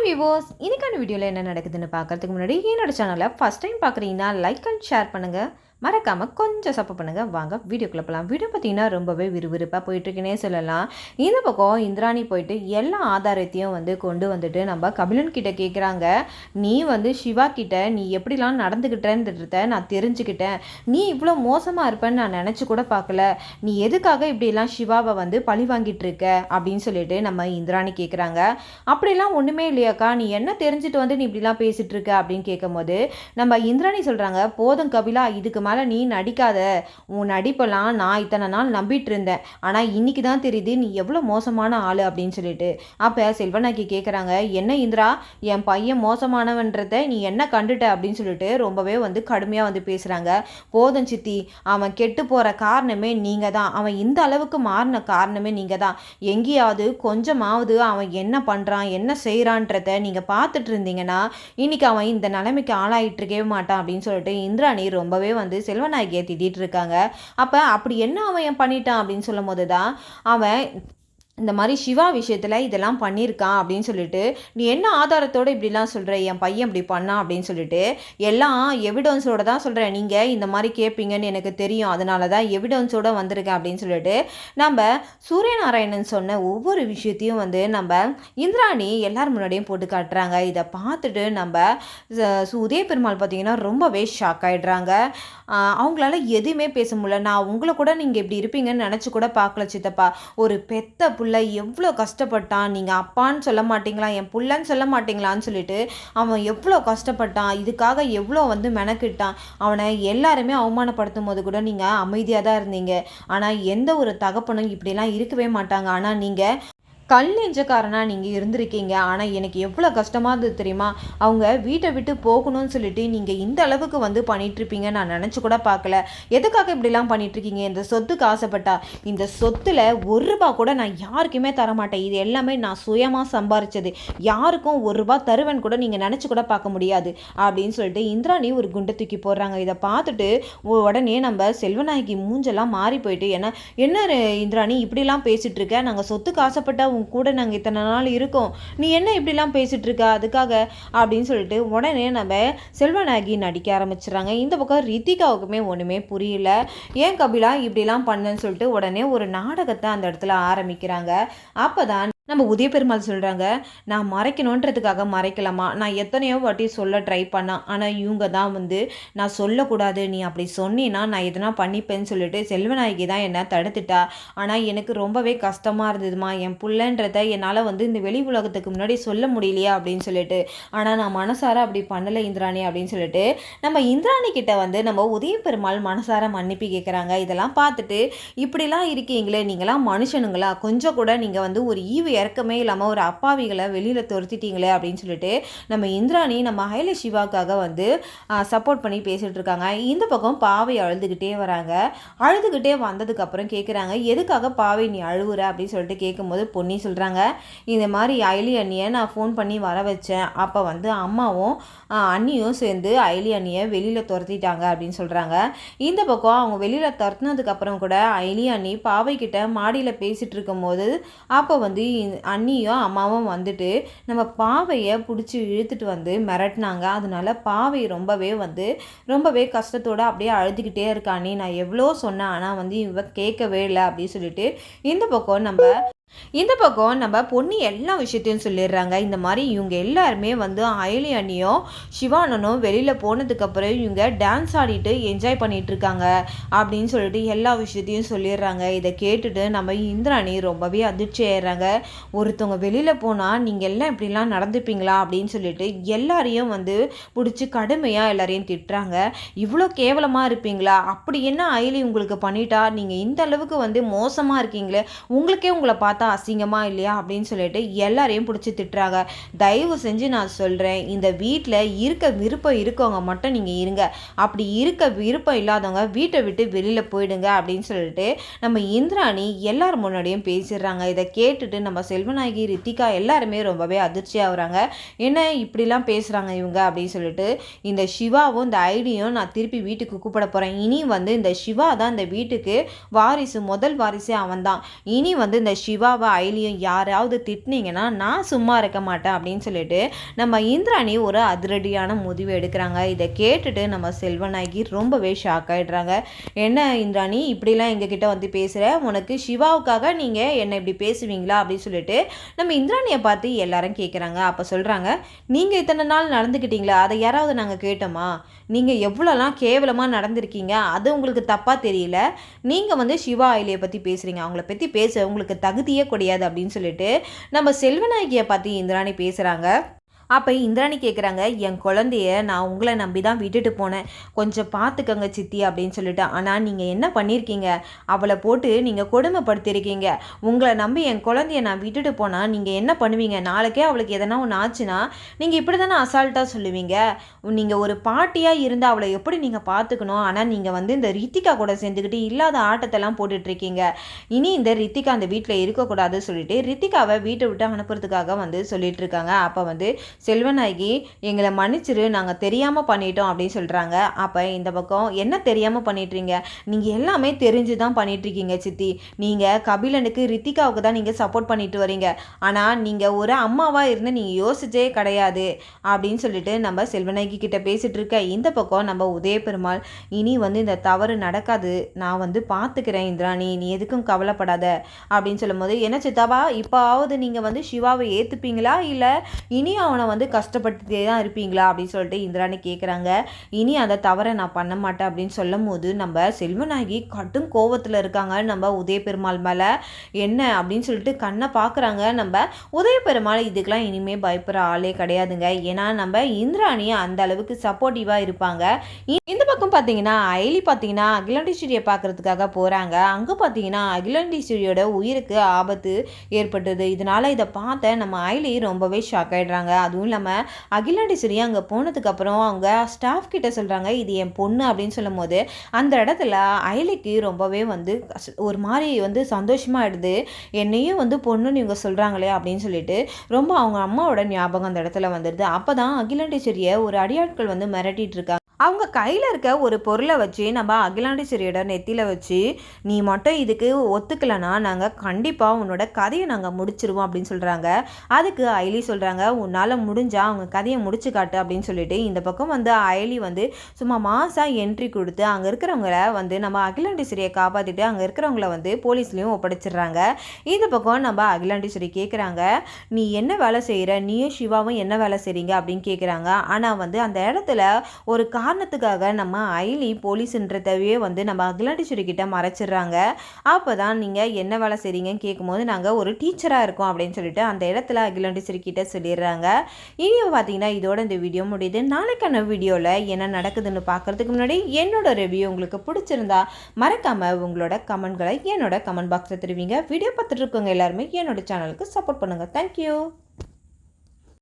Viewers, இன்னைக்கான வீடியோவில் என்ன நடக்குதுன்னு பார்க்கறதுக்கு முன்னாடி என்னோட சேனலை ஃபஸ்ட் டைம் பார்க்குறீங்கன்னா லைக் அண்ட் ஷேர் பண்ணுங்கள். மறக்காமல் கொஞ்சம் சப்போர்ட் பண்ணுங்கள். வாங்க வீடியோக்குள்ளே போகலாம். வீடியோ பார்த்தீங்கன்னா ரொம்பவே விறுவிறுப்பாக போயிட்டுருக்குன்னே சொல்லலாம். இந்த பக்கம் இந்திராணி போயிட்டு எல்லா ஆதாரத்தையும் கொண்டு வந்துட்டு நம்ம கபிலன் கிட்ட கேட்குறாங்க. நீ சிவா கிட்ட நீ எப்படிலாம் நடந்துக்கிட்டேன்றத நான் தெரிஞ்சுக்கிட்டேன். நீ இவ்வளோ மோசமாக இருப்பேன்னு நான் நினச்சி கூட பார்க்கல. நீ எதுக்காக இப்படிலாம் சிவாவை பழி வாங்கிட்டு இருக்க அப்படின்னு சொல்லிட்டு நம்ம இந்திராணி கேட்குறாங்க. அப்படிலாம் ஒன்றுமே இல்லையாக்கா, நீ என்ன தெரிஞ்சுட்டு நீ இப்படிலாம் பேசிகிட்டு இருக்க அப்படின்னு கேட்கும்போது நம்ம இந்திராணி சொல்கிறாங்க, போதும் கபிலா, இதுக்கு மேலே நீ நடிக்காத. உன் நடிப்பெல்லாம் நான் இத்தனை நாள் நம்பிட்டு இருந்தேன். ஆனால் இன்னைக்கு தான் தெரியுது நீ எவ்வளோ மோசமான ஆள் அப்படின்னு சொல்லிட்டு. அப்போ செல்வநாயகி கேட்குறாங்க, என்ன இந்திரா, என் பையன் மோசமானவன்றதை நீ என்ன கண்டுட்ட அப்படின்னு சொல்லிட்டு ரொம்பவே கடுமையாக பேசுகிறாங்க. போதும் சித்தி, அவன் கெட்டு போகிற காரணமே நீங்கள் தான். அவன் இந்த அளவுக்கு மாறின காரணமே நீங்கள் தான். எங்கேயாவது கொஞ்சமாவது அவன் என்ன பண்ணுறான் என்ன செய்கிறான்றத நீங்கள் பார்த்துட்டு இருந்தீங்கன்னா இன்னைக்கு அவன் இந்த நிலைமைக்கு ஆளாயிட்டு இருக்கவே மாட்டான் அப்படின்னு சொல்லிட்டு இந்திராணி ரொம்பவே செல்வநாயகியை திட்டிகிட்டு இருக்காங்க. அப்போ அப்படி என்ன அவன் பண்ணிட்டான் அப்படின்னு சொல்லும் போது தான் அவன் இந்த மாதிரி சிவா விஷயத்தில் இதெல்லாம் பண்ணியிருக்கான் அப்படின்னு சொல்லிட்டு, நீ என்ன ஆதாரத்தோடு இப்படிலாம் சொல்கிற, என் பையன் இப்படி பண்ணான் அப்படின்னு சொல்லிட்டு எல்லாம் எவிடன்ஸோடு தான் சொல்கிறேன். நீங்கள் இந்த மாதிரி கேட்பீங்கன்னு எனக்கு தெரியும், அதனால தான் எவிடன்ஸோடு வந்திருக்கேன் அப்படின்னு சொல்லிட்டு நம்ம சூரியநாராயணன் சொன்ன ஒவ்வொரு விஷயத்தையும் நம்ம இந்திராணி எல்லார் முன்னாடியும் போட்டு காட்டுறாங்க. இதை பார்த்துட்டு நம்ம உதய பெருமாள் பார்த்தீங்கன்னா ரொம்பவே ஷாக் ஆகிடுறாங்க. அவங்களால எதுவுமே பேச முடியல. நான் உங்களை கூட நீங்கள் இப்படி இருப்பீங்கன்னு நினச்சி கூட பார்க்கல சித்தப்பா. ஒரு பெத்த புள்ள எவ்வளோ கஷ்டப்பட்டான், நீங்கள் அப்பான்னு சொல்ல மாட்டிங்களா, என் புள்ளன்னு சொல்ல மாட்டிங்களான்னு சொல்லிட்டு அவன் எவ்வளோ கஷ்டப்பட்டான், இதுக்காக எவ்வளோ மெனக்கிட்டான். அவனை எல்லாருமே அவமானப்படுத்தும் போது கூட நீங்கள் அமைதியாக தான் இருந்தீங்க. ஆனால் எந்த ஒரு தகப்பனும் இப்படிலாம் இருக்கவே மாட்டாங்க. ஆனால் நீங்கள் கல் நெஞ்சக்காரனாக நீங்கள் இருந்திருக்கீங்க. ஆனால் எனக்கு எவ்வளோ கஷ்டமாக இருந்தது தெரியுமா, அவங்க வீட்டை விட்டு போகணும்னு சொல்லிட்டு நீங்கள் இந்த அளவுக்கு பண்ணிகிட்ருப்பீங்க நான் நினச்சி கூட பார்க்கல. எதுக்காக இப்படிலாம் பண்ணிகிட்ருக்கீங்க, இந்த சொத்துக்கு ஆசைப்பட்டா இந்த சொத்தில் ₹1 கூட நான் யாருக்குமே தரமாட்டேன். இது எல்லாமே நான் சுயமாக சம்பாரித்தது. யாருக்கும் ₹1 தருவேன்னு கூட நீங்கள் நினச்சி கூட பார்க்க முடியாது அப்படின்னு சொல்லிட்டு இந்திராணி ஒரு குண்டை தூக்கி போடுறாங்க. இதை பார்த்துட்டு உடனே நம்ம செல்வநாயகி மூஞ்செல்லாம் மாறி போயிட்டு, என்ன இந்திராணி இப்படிலாம் பேசிகிட்டு இருக்க, நாங்கள் சொத்துக்கு ஆசைப்பட்டா கூட நாங்கள் இத்தனை நாள் இருக்கோம், நீ என்ன இப்படிலாம் பேசிட்டு இருக்க அதுக்காக அப்படின்னு சொல்லிட்டு உடனே நம்ம செல்வநாயகி நடிக்க ஆரம்பிச்சிடறாங்க. இந்த பக்கம் ரித்திகாவுக்குமே ஒன்றுமே புரியல. ஏன் கபிலா இப்படிலாம் பண்ணன்னு சொல்லிட்டு உடனே ஒரு நாடகத்தை அந்த இடத்துல ஆரம்பிக்கிறாங்க. அப்போதான் நம்ம உதய பெருமாள் சொல்கிறாங்க, நான் மறைக்கணுன்றதுக்காக மறைக்கலாமா, நான் எத்தனையோ வாட்டி சொல்ல ட்ரை பண்ணேன். ஆனால் இவங்க தான் நான் சொல்லக்கூடாது, நீ அப்படி சொன்னீன்னா நான் எதனா பண்ணிப்பேன்னு சொல்லிட்டு செல்வநாயகி தான் என்னை தடுத்துட்டா. ஆனால் எனக்கு ரொம்பவே கஷ்டமாக இருந்ததுமா, என் பிள்ளைன்றதை என்னால் இந்த வெளி உலகத்துக்கு முன்னாடி சொல்ல முடியலையா அப்படின்னு சொல்லிட்டு. ஆனால் நான் மனசார அப்படி பண்ணலை இந்திராணி அப்படின்னு சொல்லிட்டு நம்ம இந்திராணி கிட்ட நம்ம உதய பெருமாள் மனசார மன்னிப்பு கேட்குறாங்க. இதெல்லாம் பார்த்துட்டு இப்படிலாம் இருக்கீங்களே, நீங்களாம் மனுஷனுங்களா, கொஞ்சம் கூட நீங்கள் ஒரு ஈவு இறக்கமே இல்லாமல் ஒரு அப்பாவிகளை வெளியில் துரத்திட்டீங்களே அப்படின்னு சொல்லிட்டு நம்ம இந்திராணி நம்ம ஹைல சிவாக்காக சப்போர்ட் பண்ணி பேசிகிட்டு இருக்காங்க. இந்த பக்கம் பாவை அழுதுகிட்டே வராங்க. அழுதுகிட்டே வந்ததுக்கப்புறம் கேட்குறாங்க, எதுக்காக பாவை நீ அழுவுற அப்படின்னு சொல்லிட்டு கேட்கும்போது பொன்னி சொல்கிறாங்க, இந்த மாதிரி அயலி அண்ணியை நான் ஃபோன் பண்ணி வர வச்சேன். அப்போ அம்மாவும் அண்ணியும் சேர்ந்து அயலி அண்ணியை வெளியில் துரத்திட்டாங்க அப்படின்னு சொல்கிறாங்க. இந்த பக்கம் அவங்க வெளியில் துரத்துனதுக்கப்புறம் கூட அயலி அண்ணி பாவை கிட்ட மாடியில் பேசிகிட்டு இருக்கும்போது அப்போ அண்ணியும் அம்மாவும் வந்துட்டு நம்ம பாவையை பிடிச்சி இழுத்துட்டு மிரட்டினாங்க. அதனால பாவை ரொம்பவே கஷ்டத்தோடு அப்படியே அழுதுகிட்டே இருக்கானே, நான் எவ்வளோ சொன்னேன் ஆனால் இவ கேட்கவே இல்லை அப்படின்னு சொல்லிட்டு இந்த பக்கம் நம்ம பொண்ணு எல்லா விஷயத்தையும் சொல்லிடுறாங்க. இந்த மாதிரி இவங்க எல்லாருமே அயலி அண்ணியும் சிவானனும் வெளியில் போனதுக்கப்புறம் இவங்க டான்ஸ் ஆடிட்டு என்ஜாய் பண்ணிட்டு இருக்காங்க அப்படின்னு சொல்லிட்டு எல்லா விஷயத்தையும் சொல்லிடுறாங்க. இதை கேட்டுட்டு நம்ம இந்திராணி ரொம்பவே அதிர்ச்சி ஆயிடுறாங்க. ஒருத்தவங்க வெளியில் போனால் நீங்கள் எல்லாம் இப்படிலாம் நடந்துப்பீங்களா அப்படின்னு சொல்லிட்டு எல்லாரையும் பிடிச்சி கடுமையாக எல்லாரையும் திட்டுறாங்க. இவ்வளோ கேவலமாக இருப்பீங்களா, அப்படி என்ன அயலி உங்களுக்கு பண்ணிட்டா, நீங்கள் இந்த அளவுக்கு மோசமாக இருக்கீங்களே, உங்களுக்கே உங்களை பார்த்தா அசிங்கமாக இல்லையா அப்படின்னு சொல்லிட்டு எல்லாரையும் பிடிச்சி திட்டுறாங்க. தயவு செஞ்சு நான் சொல்கிறேன், இந்த வீட்டில் இருக்க விருப்பம் இருக்கவங்க மட்டும் நீங்கள் இருங்க, அப்படி இருக்க விருப்பம் இல்லாதவங்க வீட்டை விட்டு வெளியில் போயிடுங்க அப்படின்னு சொல்லிட்டு நம்ம இந்திராணி எல்லார் முன்னாடியும் பேசிடுறாங்க. இதை கேட்டுட்டு நம்ம செல்வநாயகி ரித்திகா எல்லாருமே ரொம்பவே அதிர்ச்சி ஆகுறாங்க. என்ன இப்படிலாம் பேசுகிறாங்க இவங்க அப்படின்னு சொல்லிட்டு. இந்த சிவாவும் இந்த ஐடியும் நான் திருப்பி வீட்டுக்கு கூப்பிட போகிறேன். இனி இந்த சிவா தான் இந்த வீட்டுக்கு வாரிசு, முதல் வாரிசே அவன் தான். இனி இந்த சிவா சிவாவை ஐலியும் யாராவது திட்டினீங்கன்னா நான் சும்மா இருக்க மாட்டேன் அப்படின்னு சொல்லிட்டு நம்ம இந்திராணி ஒரு அதிரடியான முடிவு எடுக்கிறாங்க. இதை கேட்டுட்டு நம்ம செல்வநாயகி ரொம்பவே ஷாக் ஆகிடுறாங்க. என்ன இந்திராணி இப்படிலாம் எங்ககிட்ட வந்து பேசுகிற, உனக்கு சிவாவுக்காக நீங்கள் என்னை இப்படி பேசுவீங்களா அப்படின்னு சொல்லிட்டு நம்ம இந்திராணியை பார்த்து எல்லாரும் கேட்குறாங்க. அப்போ சொல்கிறாங்க, நீங்கள் இத்தனை நாள் நடந்துக்கிட்டீங்களா, அதை யாராவது நாங்கள் கேட்டோமா? நீங்கள் எவ்வளோலாம் கேவலமாக நடந்திருக்கீங்க, அது உங்களுக்கு தப்பாக தெரியல. நீங்கள் வந்து சிவா ஐலியை பற்றி பேசுகிறீங்க, அவங்கள பற்றி பேச உங்களுக்கு தகுதியே கிடையாது அப்படின்னு சொல்லிட்டு நம்ம செல்வநாயகியை பார்த்து இந்திராணி பேசுகிறாங்க. அப்போ இந்திராணி கேட்குறாங்க, என் குழந்தைய நான் உங்களை நம்பி தான் விட்டுட்டு போனேன், கொஞ்சம் பார்த்துக்கங்க சித்தி அப்படின்னு சொல்லிட்டு. ஆனால் நீங்கள் என்ன பண்ணியிருக்கீங்க, அவளை போட்டு நீங்கள் கொடுமைப்படுத்தியிருக்கீங்க. உங்களை நம்பி என் குழந்தைய நான் விட்டுட்டு போனால் நீங்கள் என்ன பண்ணுவீங்க? நாளைக்கே அவளுக்கு எதனா ஒன்று ஆச்சுன்னா நீங்கள் இப்படி தானே அசால்ட்டாக சொல்லுவீங்க. நீங்கள் ஒரு பாட்டியாக இருந்து அவளை எப்படி நீங்கள் பார்த்துக்கணும், ஆனால் நீங்கள் வந்து இந்த ரித்திகா கூட சேர்ந்துக்கிட்டு இல்லாத ஆட்டத்தெல்லாம் போட்டுட்ருக்கீங்க. இனி இந்த ரித்திகா அந்த வீட்டில் இருக்கக்கூடாதுன்னு சொல்லிட்டு ரித்திகாவை வீட்டை விட்டு அனுப்புறதுக்காக வந்து சொல்லிட்டு இருக்காங்க. அப்போ வந்து செல்வநாயகி, எங்களை மன்னிச்சிரு, நாங்கள் தெரியாமல் பண்ணிட்டோம் அப்படின்னு சொல்கிறாங்க. அப்போ இந்த பக்கம் என்ன தெரியாமல் பண்ணிட்டுறீங்க, நீங்கள் எல்லாமே தெரிஞ்சு தான் பண்ணிகிட்ருக்கீங்க சித்தி. நீங்கள் கபிலனுக்கு ரித்திகாவுக்கு தான் நீங்கள் சப்போர்ட் பண்ணிட்டு வரீங்க, ஆனால் நீங்கள் ஒரு அம்மாவாக இருந்து நீங்கள் யோசிச்சே கிடையாது அப்படின்னு சொல்லிட்டு நம்ம செல்வநாயகி கிட்ட பேசிகிட்டு இருக்க. இந்த பக்கம் நம்ம உதயபெருமாள், இனி வந்து இந்த தவறு நடக்காது, நான் வந்து பார்த்துக்கிறேன் இந்திராணி, நீ எதுக்கும் கவலைப்படாத அப்படின்னு சொல்லும்போது, என்ன சித்தாவா இப்போவாவது நீங்கள் வந்து சிவாவை ஏற்றுப்பீங்களா, இல்லை இனி அவனை வந்து கஷ்டப்பட்டுட்டே தான் இருப்பீங்களா அப்படின்னு சொல்லிட்டு இந்திராணி கேட்குறாங்க. இனி அந்த தவறை நான் பண்ண மாட்டேன் அப்படின்னு சொல்லும் போது நம்ம செல்வநாயகி கடும் கோவத்தில் இருக்காங்க நம்ம உதயபெருமாள் மேலே. என்ன அப்படின்னு சொல்லிட்டு கண்ணை பார்க்குறாங்க நம்ம உதயபெருமாள். இதுக்கெல்லாம் இனிமேல் பயப்படுற ஆளே கிடையாதுங்க, ஏன்னா நம்ம இந்திராணி அந்த அளவுக்கு சப்போர்ட்டிவாக இருப்பாங்க. இந்த பக்கம் பார்த்தீங்கன்னா ஐலி பார்த்தீங்கன்னா அகிலாண்டீஸ்வரியை பார்க்குறதுக்காக போகிறாங்க. அங்கே பார்த்தீங்கன்னா அகிலாண்டீஸ்வரியோட உயிருக்கு ஆபத்து ஏற்பட்டது. இதனால் இதை பார்த்த நம்ம ஐலி ரொம்பவே ஷாக் ஆகிடுறாங்க. அதுவும் இல்லாமல் அகிலாண்டீஸ்வரி அங்கே போனதுக்கப்புறம் அவங்க ஸ்டாஃப் கிட்ட சொல்கிறாங்க, இது என் பொண்ணு அப்படின்னு சொல்லும் போது அந்த இடத்துல ஐலிக்கு ரொம்பவே வந்து ஒரு மாதிரி வந்து சந்தோஷமாகிடுது. என்னையும் வந்து பொண்ணுன்னு இவங்க சொல்கிறாங்களே அப்படின்னு சொல்லிட்டு ரொம்ப அவங்க அம்மாவோட ஞாபகம் அந்த இடத்துல வந்துடுது. அப்போ தான் அகிலாண்டீஸ்வரியை ஒரு அடியாட்கள் வந்து மிரட்டிட்டு இருக்காங்க. அவங்க கையில் இருக்க ஒரு பொருளை வச்சு நம்ம அகிலாண்டீஸ்வரியோட நெத்தியில் வச்சு, நீ மட்டும் இதுக்கு ஒத்துக்கலைன்னா நாங்கள் கண்டிப்பாக உன்னோட கதையை நாங்கள் முடிச்சிருவோம் அப்படின்னு சொல்கிறாங்க. அதுக்கு ஐலி சொல்கிறாங்க, உன்னால் முடிஞ்சால் அவங்க கதையை முடிச்சு காட்டு அப்படின்னு சொல்லிட்டு இந்த பக்கம் வந்து ஐலி வந்து சும்மா மாசாக என்ட்ரி கொடுத்து அங்கே இருக்கிறவங்கள வந்து நம்ம அகிலாண்டீஸ்வரியை காப்பாற்றிட்டு அங்கே இருக்கிறவங்கள வந்து போலீஸ்லேயும் ஒப்படைச்சிடுறாங்க. இந்த பக்கம் நம்ம அகிலாண்டீஸ்வரி கேட்குறாங்க, நீ என்ன வேலை செய்கிற, நீயும் சிவாவும் என்ன வேலை செய்கிறீங்க அப்படின்னு கேட்குறாங்க. ஆனால் வந்து அந்த இடத்துல ஒரு காரணத்துக்காக நம்ம ஐலி போலீஸ்ன்றதவே வந்து நம்ம அகிலாண்டீஸ்வரி கிட்ட மறைச்சிடுறாங்க. அப்போ தான் நீங்கள் என்ன வேலை செய்கிறீங்கன்னு கேட்கும்போது நாங்கள் ஒரு டீச்சராக இருக்கோம் அப்படின்னு சொல்லிட்டு அந்த இடத்துல அகிலாண்டீஸ்வரி கிட்ட சொல்லிடுறாங்க. இனி பார்த்தீங்கன்னா இதோட இந்த வீடியோ முடியுது. நாளைக்கான வீடியோவில் என்ன நடக்குதுன்னு பார்க்குறதுக்கு முன்னாடி என்னோட ரிவ்யூ உங்களுக்கு பிடிச்சிருந்தா மறக்காமல் உங்களோட கமெண்ட்களை என்னோட கமெண்ட் பாக்ஸில் தெரிவிங்க. வீடியோ பார்த்துட்டு இருக்கவங்க எல்லாருமே என்னோட சேனலுக்கு சப்போர்ட் பண்ணுங்கள். தேங்க்யூ.